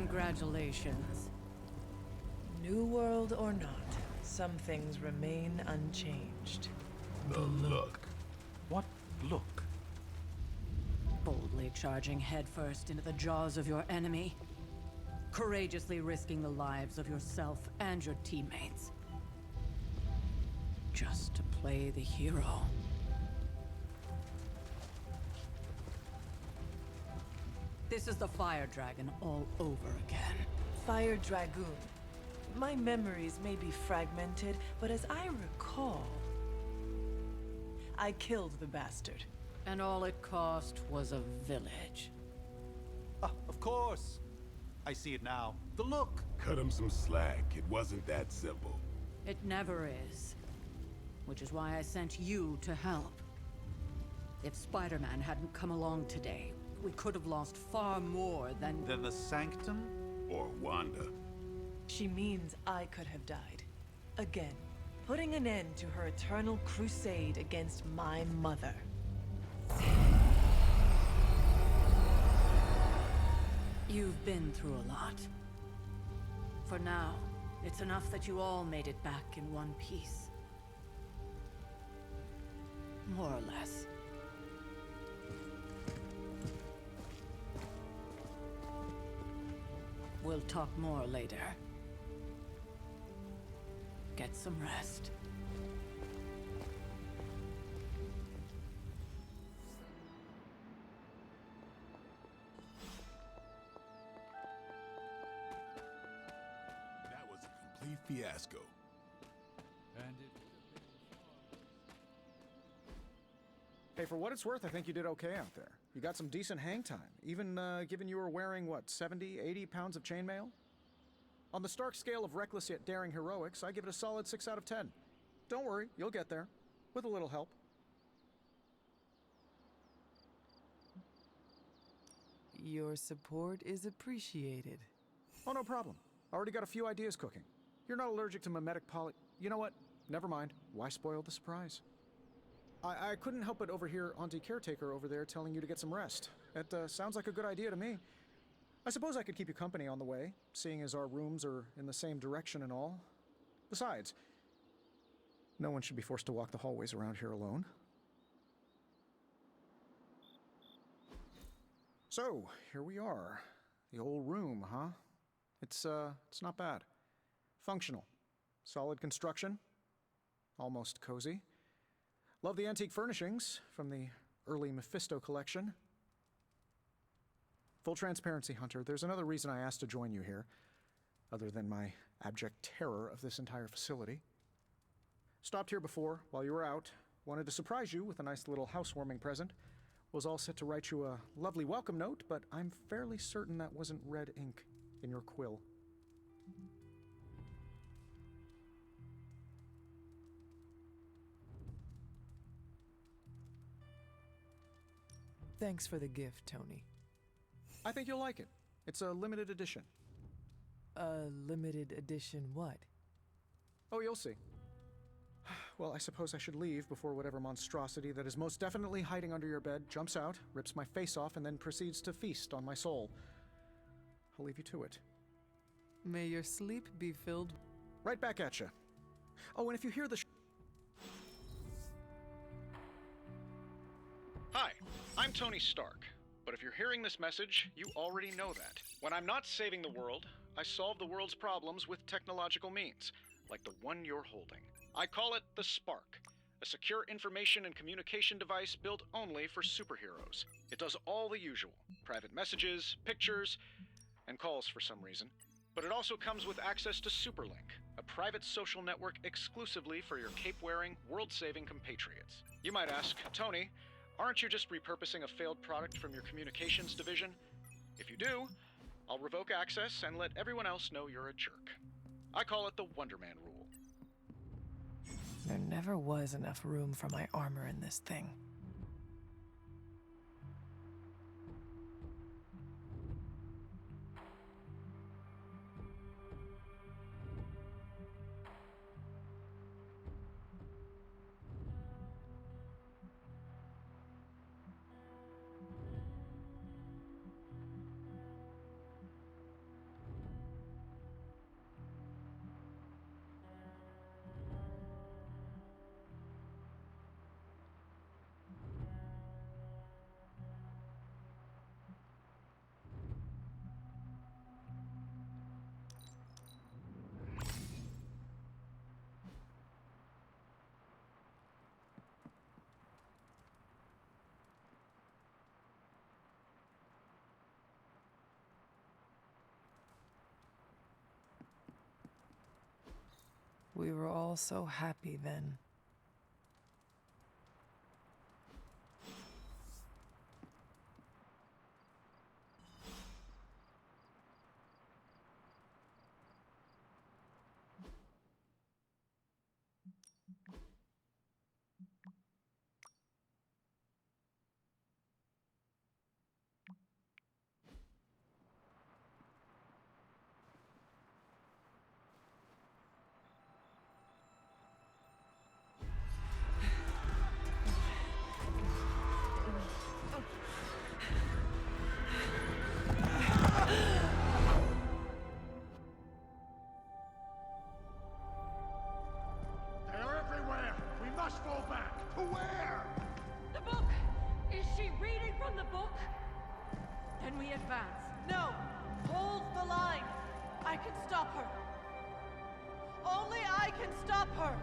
Congratulations. New world or not, some things remain unchanged. The look. What look? Boldly charging headfirst into the jaws of your enemy. Courageously risking the lives of yourself and your teammates. Just to play the hero. This is the Fire Dragon all over again. Fire Dragoon. My memories may be fragmented, but as I recall, I killed the bastard. And all it cost was a village. Ah, of course. I see it now. The look. Cut him some slack. It wasn't that simple. It never is. Which is why I sent you to help. If Spider-Man hadn't come along today, we could have lost far more than... Then the Sanctum? Or Wanda. She means I could have died. Again, putting an end to her eternal crusade against my mother. You've been through a lot. For now, it's enough that you all made it back in one piece. More or less. We'll talk more later. Get some rest. That was a complete fiasco. Hey, for what it's worth, I think you did okay out there. You got some decent hang time, even given you were wearing, what, 70, 80 pounds of chainmail? On the Stark scale of reckless yet daring heroics, I give it a solid 6 out of 10. Don't worry, you'll get there. With a little help. Your support is appreciated. Oh, no problem. Already got a few ideas cooking. You're not allergic to mimetic poly... You know what? Never mind. Why spoil the surprise? I couldn't help but overhear Auntie Caretaker over there telling you to get some rest. That sounds like a good idea to me. I suppose I could keep you company on the way, seeing as our rooms are in the same direction and all. Besides, no one should be forced to walk the hallways around here alone. So, here we are. The old room, huh? It's not bad. Functional. Solid construction. Almost cozy. Love the antique furnishings from the early Mephisto collection. Full transparency, Hunter, there's another reason I asked to join you here, other than my abject terror of this entire facility. Stopped here before, while you were out. Wanted to surprise you with a nice little housewarming present. Was all set to write you a lovely welcome note, but I'm fairly certain that wasn't red ink in your quill. Thanks for the gift, Tony. I think you'll like it. It's a limited edition. A limited edition what? Oh, you'll see. Well, I suppose I should leave before whatever monstrosity that is most definitely hiding under your bed jumps out, rips my face off, and then proceeds to feast on my soul. I'll leave you to it. May your sleep be filled... Right back at you. Oh, and if you hear the Hi, I'm Tony Stark. But if you're hearing this message, you already know that. When I'm not saving the world, I solve the world's problems with technological means, like the one you're holding. I call it the Spark, a secure information and communication device built only for superheroes. It does all the usual, private messages, pictures, and calls for some reason. But it also comes with access to Superlink, a private social network exclusively for your cape-wearing, world-saving compatriots. You might ask, Tony, aren't you just repurposing a failed product from your communications division? If you do, I'll revoke access and let everyone else know you're a jerk. I call it the Wonder Man rule. There never was enough room for my armor in this thing. We were all so happy then. They are everywhere! We must fall back! To where? The book! Is she reading from the book? Then we advance. No! Hold the line! I can stop her! Only I can stop her!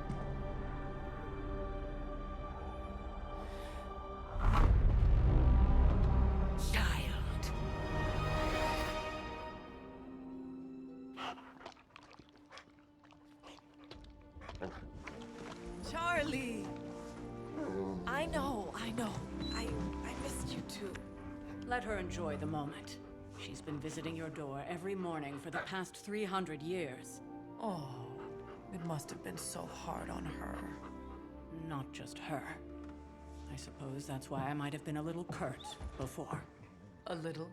Child. Charlie! I know. I missed you too. Let her enjoy the moment. She's been visiting your door every morning for the past 300 years. Oh, it must have been so hard on her. Not just her. I suppose that's why I might have been a little curt before. A little.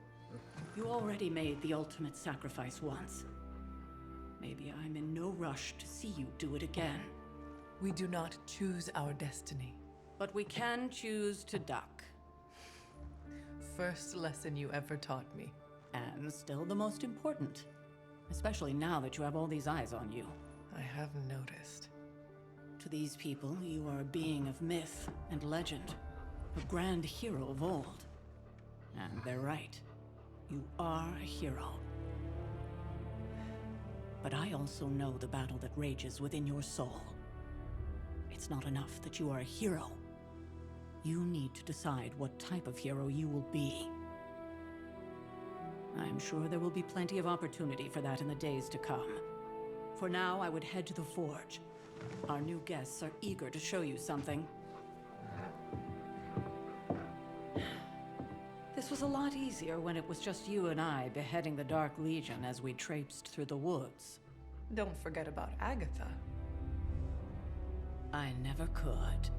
You already made the ultimate sacrifice once. Maybe I'm in no rush to see you do it again. We do not choose our destiny. But we can choose to duck. First lesson you ever taught me. And still the most important. Especially now that you have all these eyes on you. I have noticed. To these people, you are a being of myth and legend. A grand hero of old. And they're right. You are a hero. But I also know the battle that rages within your soul. It's not enough that you are a hero. You need to decide what type of hero you will be. I'm sure there will be plenty of opportunity for that in the days to come. For now, I would head to the Forge. Our new guests are eager to show you something. This was a lot easier when it was just you and I beheading the Dark Legion as we traipsed through the woods. Don't forget about Agatha. I never could.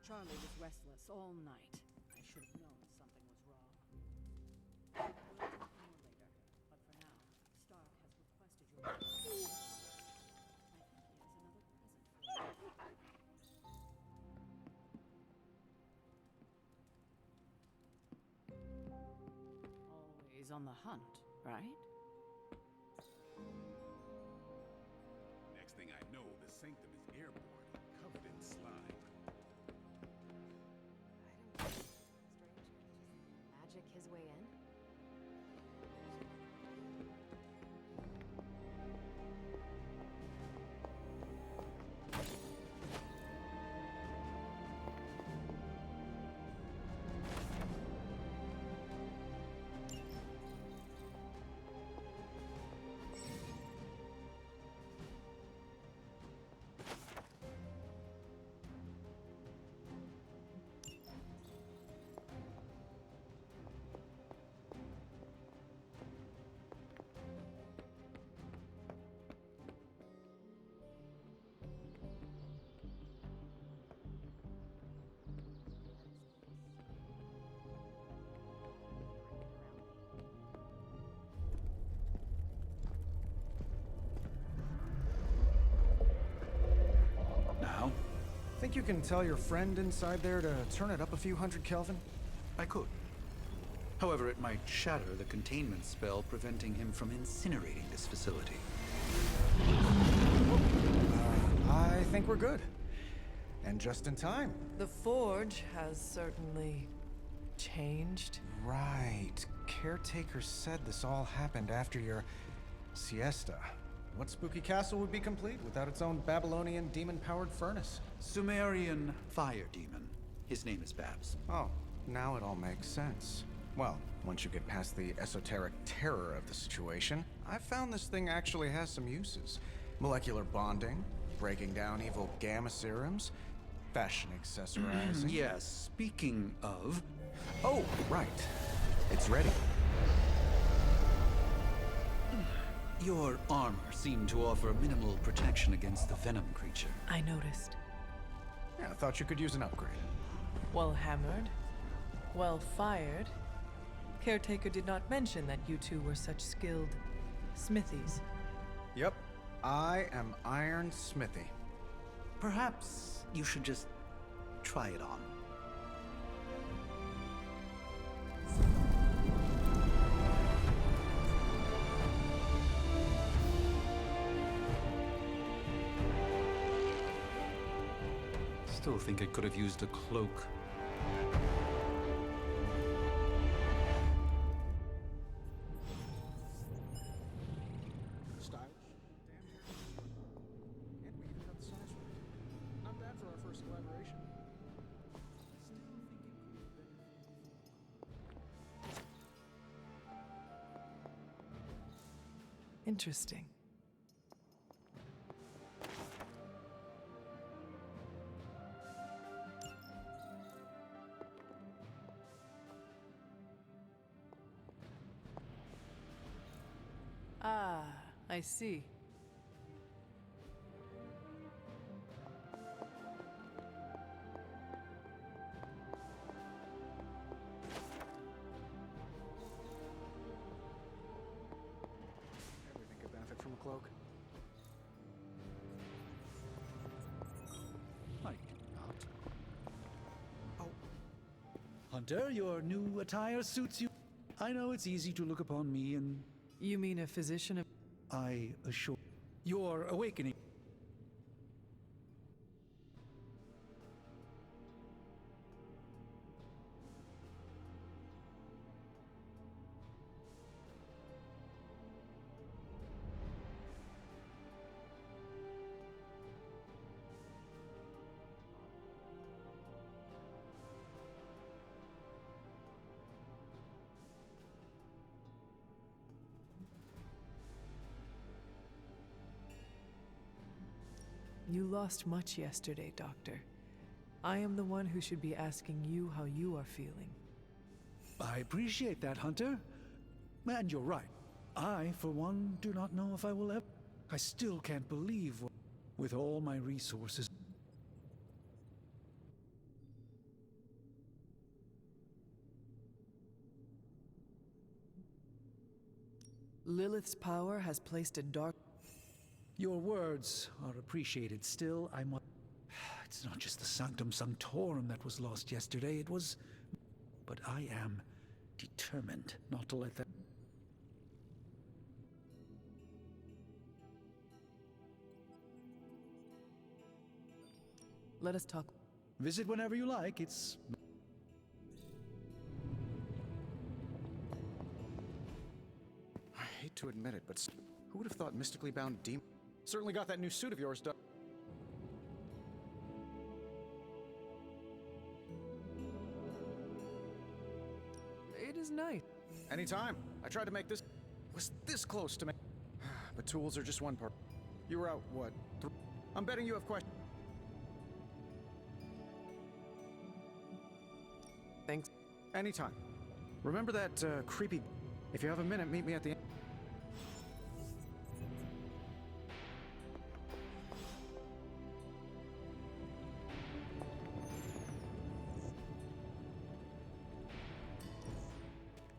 Charlie was restless all night. I should have known something was wrong. We'll talk more later, but for now, Stark has requested your help. I think he has another present for you. Always on the hunt, right? Next thing I know, the Sanctum is airborne, covered in slime. Magic his way in? Now? Think you can tell your friend inside there to turn it up a few hundred Kelvin? I could. However, it might shatter the containment spell preventing him from incinerating this facility. I think we're good. And just in time. The Forge has certainly changed. Right. Caretaker said this all happened after your siesta. What spooky castle would be complete without its own Babylonian demon-powered furnace? Sumerian fire demon. His name is Babs. Oh, now it all makes sense. Well, once you get past the esoteric terror of the situation, I've found this thing actually has some uses. Molecular bonding, breaking down evil gamma serums, fashion accessorizing. Yes, speaking of... Oh, right. It's ready. Your armor seemed to offer minimal protection against the venom creature. I noticed. Yeah, I thought you could use an upgrade. Well hammered, well fired. Caretaker did not mention that you two were such skilled smithies. Yep. I am Iron Smithy. Perhaps you should just try it on. Still think it could have used a cloak. Stylish. Damn near. And we even got the size right. Not bad for our first collaboration. Interesting. Ah, I see. Everything could benefit from a cloak. Might not. Oh. Hunter, your new attire suits you. I know it's easy to look upon me and You mean a physician of... I assure your awakening. You lost much yesterday, Doctor. I am the one who should be asking you how you are feeling. I appreciate that, Hunter. And you're right. I, for one, do not know if I will ever... I still can't believe with all my resources. Lilith's power has placed a dark... Your words are appreciated. Still, I must... It's not just the Sanctum Sanctorum that was lost yesterday, it was... But I am determined not to let that... Let us talk. Visit whenever you like, it's... I hate to admit it, but who would have thought mystically bound demon... Certainly got that new suit of yours done. It is nice. Anytime. I tried to make this... Was this close to me. But tools are just one part. You were out, what? I'm betting you have questions. Thanks. Anytime. Remember that creepy... If you have a minute, meet me at the end.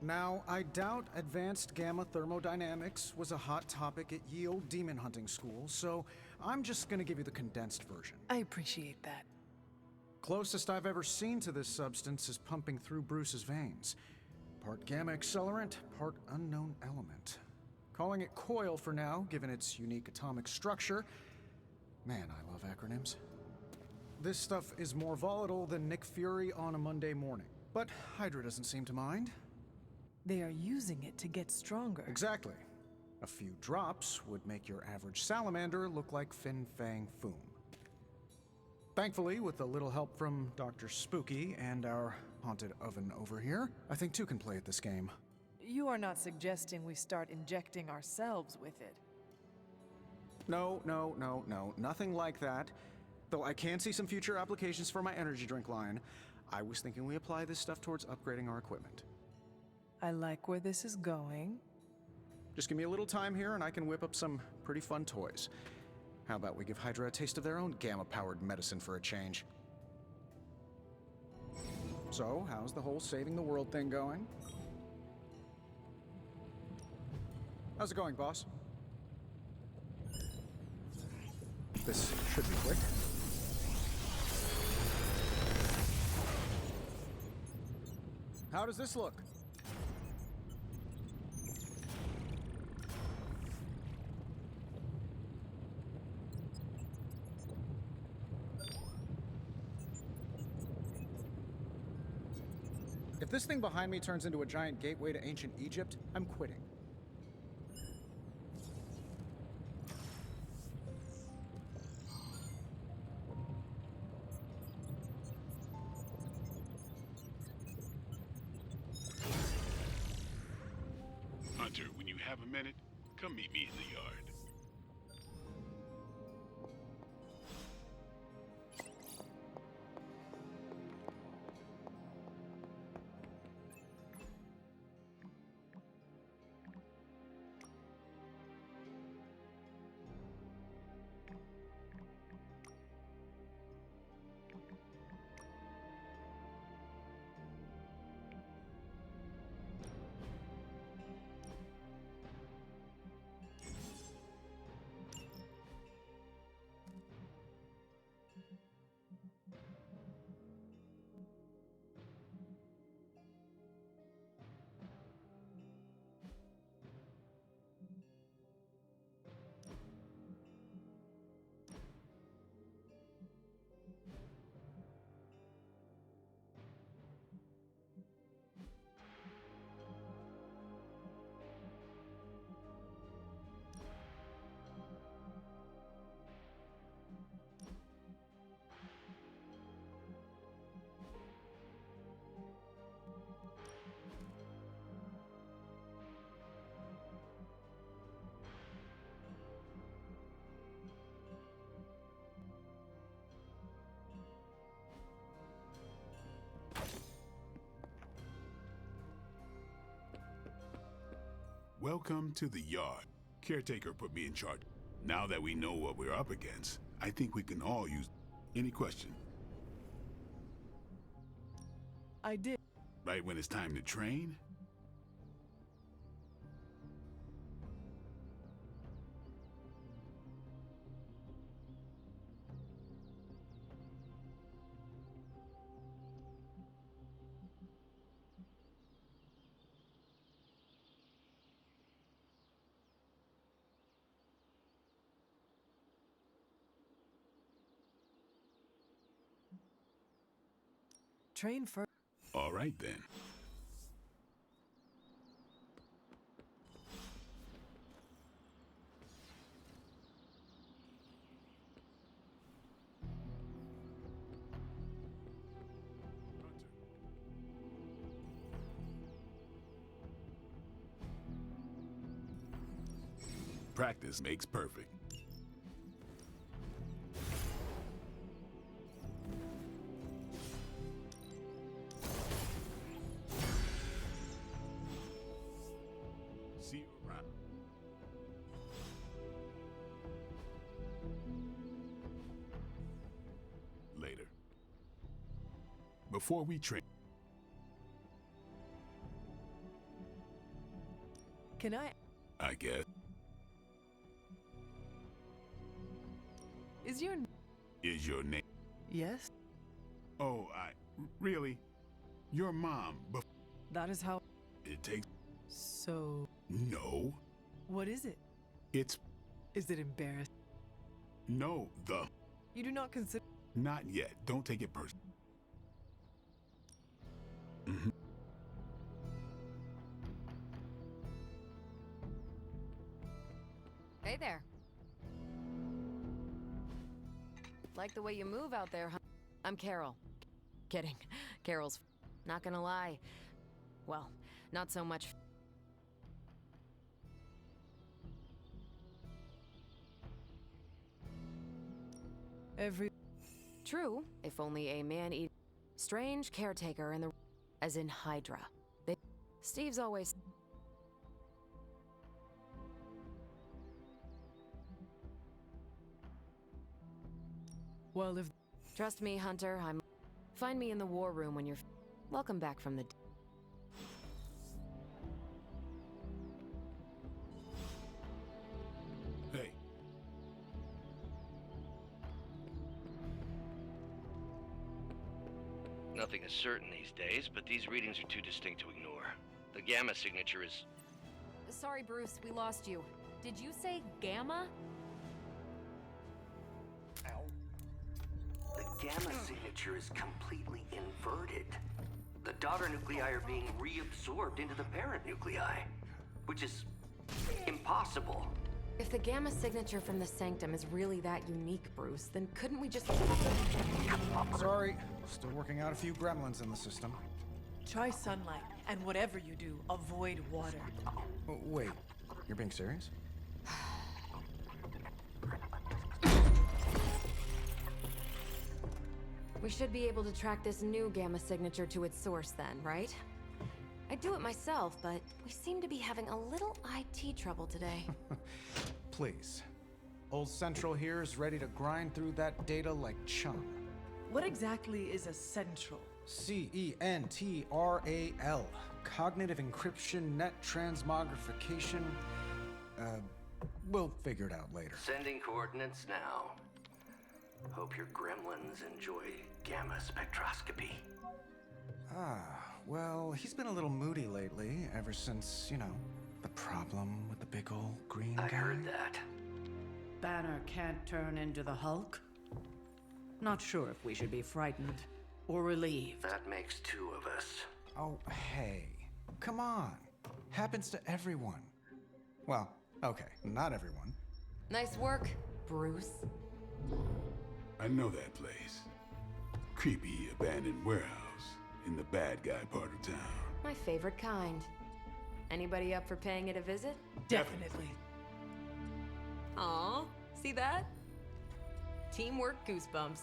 Now, I doubt advanced gamma thermodynamics was a hot topic at ye old demon hunting school, so I'm just gonna give you the condensed version. I appreciate that. Closest I've ever seen to this substance is pumping through Bruce's veins. Part gamma accelerant, part unknown element. Calling it Coil for now, given its unique atomic structure. Man, I love acronyms. This stuff is more volatile than Nick Fury on a Monday morning. But Hydra doesn't seem to mind. They are using it to get stronger. Exactly. A few drops would make your average salamander look like Fin Fang Foom. Thankfully, with a little help from Dr. Spooky and our haunted oven over here, I think two can play at this game. You are not suggesting we start injecting ourselves with it. No, nothing like that. Though I can see some future applications for my energy drink line. I was thinking we apply this stuff towards upgrading our equipment. I like where this is going. Just give me a little time here and I can whip up some pretty fun toys. How about we give Hydra a taste of their own gamma-powered medicine for a change? So, how's the whole saving the world thing going? How's it going, boss? This should be quick. How does this look? If this thing behind me turns into a giant gateway to ancient Egypt, I'm quitting. Hunter, when you have a minute, come meet me in the yard. Welcome to the yard. Caretaker put me in charge. Now that we know what we're up against, I think we can all use any question. I did. Right when it's time to train? Train first. All right then. Practice makes perfect. See you around. Later. Before we train. Can I? I guess. Is your Is your name? yes? Oh, really? Your mom, but That is how. it takes. So, No. what is it? It's. Is it embarrassing? No, You do not consider. Not yet. Don't take it personal. Hey there. Like the way you move out there, huh? I'm Carol. Kidding. Carol's not gonna lie. Well, not so much. True, if only a man-eating strange caretaker in the as in Hydra. Steve's always Well, if trust me, Hunter, find me in the war room when you're welcome back from the Hey, Nothing is certain these days, but these readings are too distinct to ignore. The gamma signature is... Sorry, Bruce, we lost you. Did you say gamma? The gamma signature is completely inverted. The daughter nuclei are being reabsorbed into the parent nuclei, which is impossible. If the gamma signature from the Sanctum is really that unique, Bruce, then couldn't we just... Sorry, still working out a few gremlins in the system. try sunlight, and whatever you do, avoid water. Oh, wait, you're being serious? We should be able to track this new gamma signature to its source then, right? I'd do it myself, but we seem to be having a little IT trouble today. Please. Old Central here is ready to grind through that data like chum. What exactly is a central? CENTRAL. Cognitive encryption, net transmogrification. We'll figure it out later. Sending coordinates now. Hope your gremlins enjoy gamma spectroscopy. Well, he's been a little moody lately, ever since, you know, the problem with the big old green guy. I heard that. Banner can't turn into the Hulk? Not sure if we should be frightened or relieved. That makes two of us. Oh, hey. Come on. Happens to everyone. Well, okay, not everyone. Nice work, Bruce. I know that place. Creepy abandoned warehouse in the bad guy part of town. My favorite kind. Anybody up for paying it a visit? Definitely. Aw, see that? Teamwork goosebumps.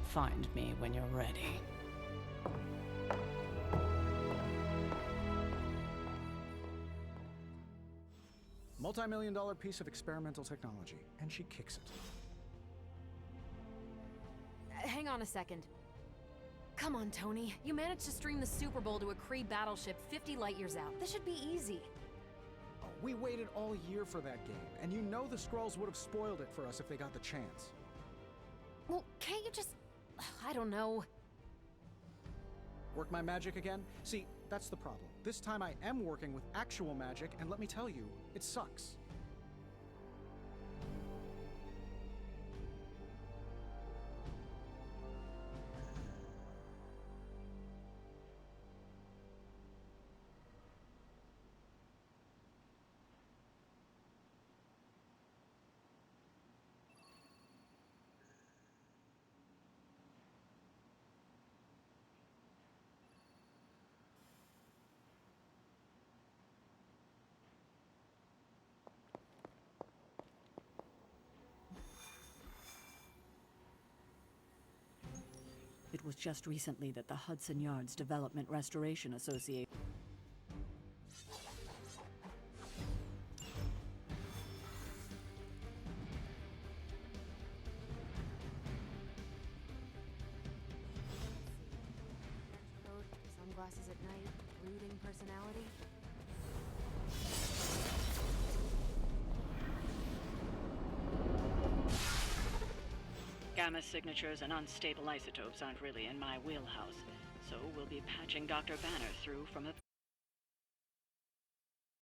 Find me when you're ready. Multi-million-dollar piece of experimental technology, and she kicks it. Hang on a second. Come on, Tony. You managed to stream the Super Bowl to a Kree battleship 50 light years out. This should be easy. We waited all year for that game, and you know the Skrulls would have spoiled it for us if they got the chance. Well, can't you just... I don't know. Work my magic again? See, that's the problem. This time I am working with actual magic, and let me tell you, it sucks. It was just recently that the Hudson Yards Development Restoration Association Sunglasses at night, brooding personality. Gamma signatures and unstable isotopes aren't really in my wheelhouse, so we'll be patching Dr. Banner through from a...